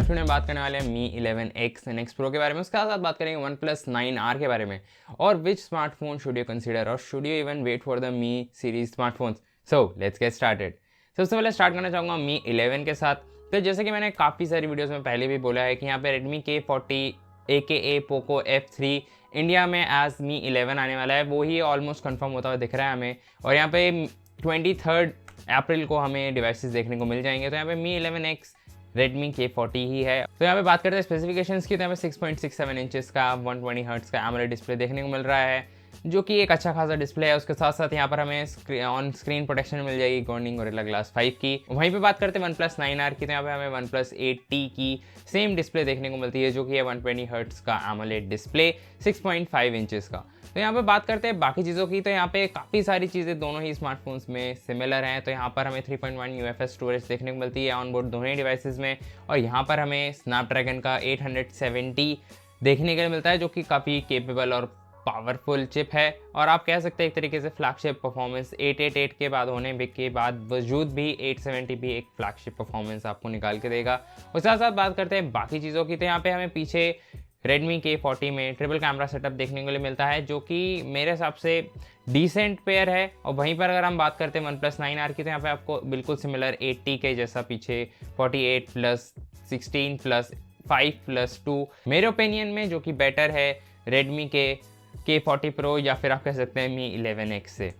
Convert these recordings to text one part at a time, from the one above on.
आज वीडियो में बात करने वाले हैं मी 11X and X Pro के बारे में। उसके साथ बात करेंगे OnePlus 9R के बारे में और which smartphone should you consider और should you even wait for the Mi series smartphones. So let's get started. सबसे पहले स्टार्ट करना चाहूँगा मी 11 के साथ। तो जैसे कि मैंने काफ़ी सारी वीडियोज़ में पहले भी बोला है कि यहाँ पे Redmi k40 AKA Poco F3 India में एज मी 11 आने वाला है, वो ही ऑलमोस्ट कंफर्म होता हुआ दिख रहा है हमें। और यहाँ पे 23 अप्रैल को हमें डिवाइसेस देखने को मिल जाएंगे। तो यहाँ पे मी 11X Redmi k40 ही है। तो यहाँ पे बात करते हैं स्पेसिफिकेशंस की, तो यहाँ पे 6.67 इंचेस का 120 हर्ट्ज का AMOLED डिस्प्ले देखने को मिल रहा है, जो कि एक अच्छा खासा डिस्प्ले है। उसके साथ साथ यहाँ पर हमें ऑन स्क्रीन प्रोटेक्शन मिल जाएगी Corning Gorilla Glass 5 की। वहीं पे बात करते हैं OnePlus 9R की, तो यहाँ पे हमें OnePlus 8T की सेम डिस्प्ले देखने को मिलती है, जो कि है 120 हर्ट्ज का AMOLED डिस्प्ले 6.5 इंचेस का। तो यहाँ पे बात करते हैं बाकी चीज़ों की, तो यहाँ पे काफ़ी सारी चीज़ें दोनों ही स्मार्टफोन्स में सिमिलर हैं। तो यहाँ पर हमें 3.1 UFS स्टोरेज देखने को मिलती है ऑन बोर्ड दोनों ही डिवाइसेस में, और यहाँ पर हमें स्नैपड्रैगन का 870 देखने के लिए मिलता है, जो कि काफ़ी केपेबल और पावरफुल चिप है। और आप कह सकते हैं एक तरीके से फ्लैगशिप परफॉर्मेंस 888 के बाद होने के बाद वजूद भी 870 भी एक फ्लैगशिप परफॉर्मेंस आपको निकाल के देगा। उसके साथ साथ बात करते हैं बाकी चीज़ों की, तो यहाँ पे हमें पीछे Redmi k40 में ट्रिपल कैमरा सेटअप देखने को लिए मिलता है, जो कि मेरे हिसाब से डिसेंट पेयर है। और वहीं पर अगर हम बात करते हैं OnePlus 9R की, तो यहाँ पे आपको बिल्कुल सिमिलर 80 के जैसा पीछे 48 प्लस 16 प्लस 5 प्लस 2 मेरे ओपिनियन में, जो कि बेटर है Redmi के k40 Pro या फिर आप कह सकते हैं मी 11X से।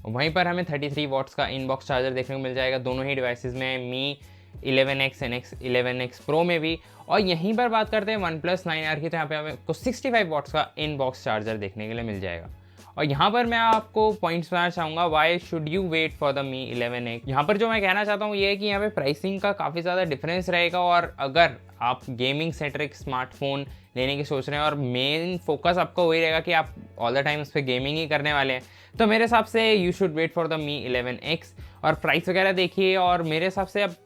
वहीं पर हमें 33 वॉट्स का इनबॉक्स चार्जर देखने को मिल जाएगा दोनों ही डिवाइसेस में, मी 11X and 11X Pro में भी। और यहीं पर बात करते हैं OnePlus 9R की, तो यहाँ पे हमें को 65 वॉट्स का इनबॉक्स चार्जर देखने के लिए मिल जाएगा। और यहाँ पर मैं आपको पॉइंट्स बताना चाहूँगा why should you wait for the Mi 11X। यहाँ पर जो मैं कहना चाहता हूँ ये है कि यहाँ पे प्राइसिंग का काफ़ी ज़्यादा डिफरेंस रहेगा, और अगर आप गेमिंग सेंट्रिक स्मार्टफोन लेने की सोच रहे हैं और मेन फोकस आपका वही रहेगा कि आप ऑल द टाइम उस पर गेमिंग ही करने वाले हैं, तो मेरे हिसाब से you should wait for the Mi 11X। और प्राइस वगैरह देखिए, और मेरे हिसाब से अब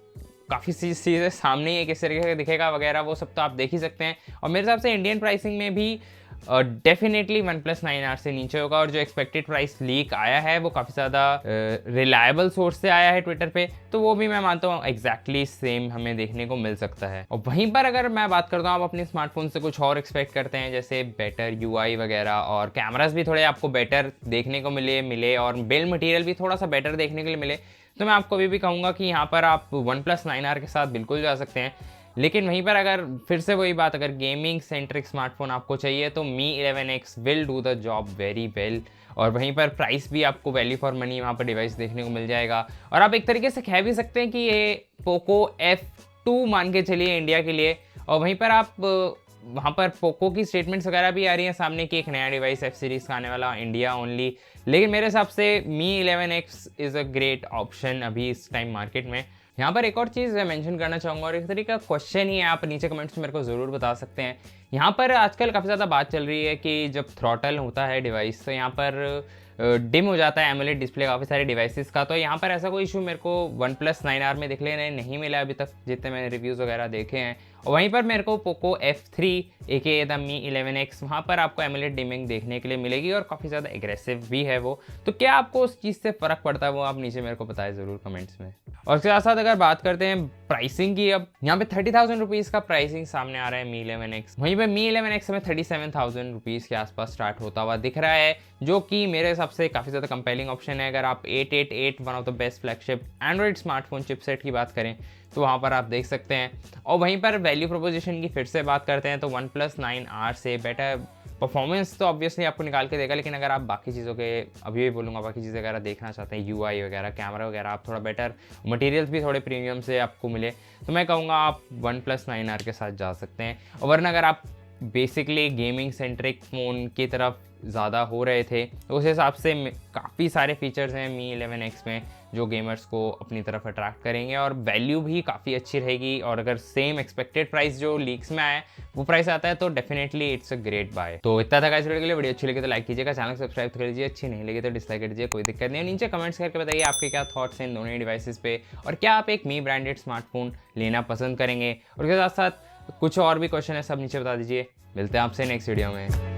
काफ़ी चीज़ें सामने ही किस तरीके का दिखेगा वगैरह वो सब तो आप देख ही सकते हैं। और मेरे हिसाब से इंडियन प्राइसिंग में भी डेफिनेटली OnePlus 9R से नीचे होगा। और जो एक्सपेक्टेड प्राइस लीक आया है वो काफ़ी ज़्यादा रिलायबल सोर्स से आया है ट्विटर पे, तो वो भी मैं मानता हूँ एग्जैक्टली सेम हमें देखने को मिल सकता है। और वहीं पर अगर मैं बात करता हूँ आप अपने स्मार्टफोन से कुछ और एक्सपेक्ट करते हैं, जैसे बेटर UI वगैरह और कैमरास भी थोड़े आपको बेटर देखने को मिले और बिल्ड मटीरियल भी थोड़ा सा बेटर देखने के लिए मिले, तो मैं आपको अभी भी कहूँगा कि यहाँ पर आप OnePlus 9R के साथ बिल्कुल जा सकते हैं। लेकिन वहीं पर अगर फिर से वही बात, अगर गेमिंग सेंट्रिक स्मार्टफोन आपको चाहिए तो मी 11X will do the job very well. और वहीं पर प्राइस भी आपको वैल्यू फॉर मनी वहाँ पर डिवाइस देखने को मिल जाएगा। और आप एक तरीके से कह भी सकते हैं कि ये पोको F2 मान के चलिए इंडिया के लिए। और वहीं पर आप वहाँ पर पोको की स्टेटमेंट्स वगैरह भी आ रही हैं सामने कि एक नया डिवाइस F सीरीज़ का आने वाला इंडिया ओनली। लेकिन मेरे हिसाब से मी 11X is a great option अभी इस टाइम मार्केट में। यहाँ पर एक और चीज़ मैं मेंशन करना चाहूँगा, और एक तरीके का क्वेश्चन ही है, आप नीचे कमेंट्स में मेरे को ज़रूर बता सकते हैं। यहाँ पर आजकल काफ़ी ज़्यादा बात चल रही है कि जब थ्रॉटल होता है डिवाइस तो यहाँ पर डिम हो जाता है AMOLED डिस्प्ले काफ़ी सारे डिवाइसेस का। तो यहाँ पर ऐसा कोई इशू मेरे को OnePlus 9R में दिख लेने नहीं मिला अभी तक, जितने मैंने रिव्यूज़ वगैरह देखे हैं। और वहीं पर मेरे को Poco F3 AKA the Mi 11X, वहाँ पर आपको AMOLED डिमिंग देखने के लिए मिलेगी और काफ़ी ज़्यादा एग्रेसिव भी है वो। तो क्या आपको उस चीज़ से फ़र्क पड़ता है वो आप नीचे मेरे को बताएं ज़रूर कमेंट्स में। और उसके साथ साथ अगर बात करते हैं प्राइसिंग की, अब यहाँ पे 30,000 रुपीज़ का प्राइसिंग सामने आ रहा है मी 11X। वहीं पे मी 11X में 37,000 रुपीज़ के आसपास स्टार्ट होता हुआ दिख रहा है, जो कि मेरे हिसाब से काफ़ी ज़्यादा कंपेलिंग ऑप्शन है। अगर आप 888 one of the best flagship Android smartphone chipset की बात करें तो वहाँ पर आप देख सकते हैं। और वहीं पर वैल्यू प्रोपोजिशन की फिर से बात करते हैं तो OnePlus 9R से बेटर परफॉर्मेंस तो ऑब्वियसली आपको निकाल के देगा। लेकिन अगर आप बाकी चीज़ों के अभी भी बोलूँगा बाकी चीज़ें अगर देखना चाहते हैं UI वगैरह कैमरा वगैरह आप थोड़ा बेटर मटेरियल्स भी थोड़े प्रीमियम से आपको मिले, तो मैं कहूँगा आप OnePlus 9R के साथ जा सकते हैं। और वरना अगर आप बेसिकली गेमिंग सेंट्रिक फ़ोन की तरफ ज़्यादा हो रहे थे तो उस हिसाब से काफ़ी सारे फीचर्स हैं मी 11X में जो गेमर्स को अपनी तरफ अट्रैक्ट करेंगे, और वैल्यू भी काफ़ी अच्छी रहेगी। और अगर सेम एक्सपेक्टेड प्राइस जो लीक्स में आया है वो प्राइस आता है तो definitely it's a great buy. तो इतना था गाइस वीडियो के लिए। वीडियो अच्छी लगी तो लाइक कीजिएगा, चैनल सब्सक्राइब कर लीजिए, अच्छी नहीं लगी तो डिसलाइक कर दीजिए, कोई दिक्कत नहीं है। नीचे कमेंट्स करके बताइए आपके क्या थॉट्स हैं इन दोनों डिवाइसेस पे, और क्या आप एक मी ब्रांडेड स्मार्टफोन लेना पसंद करेंगे। और उसके साथ साथ कुछ और भी क्वेश्चन है सब नीचे बता दीजिए। मिलते हैं आपसे नेक्स्ट वीडियो में।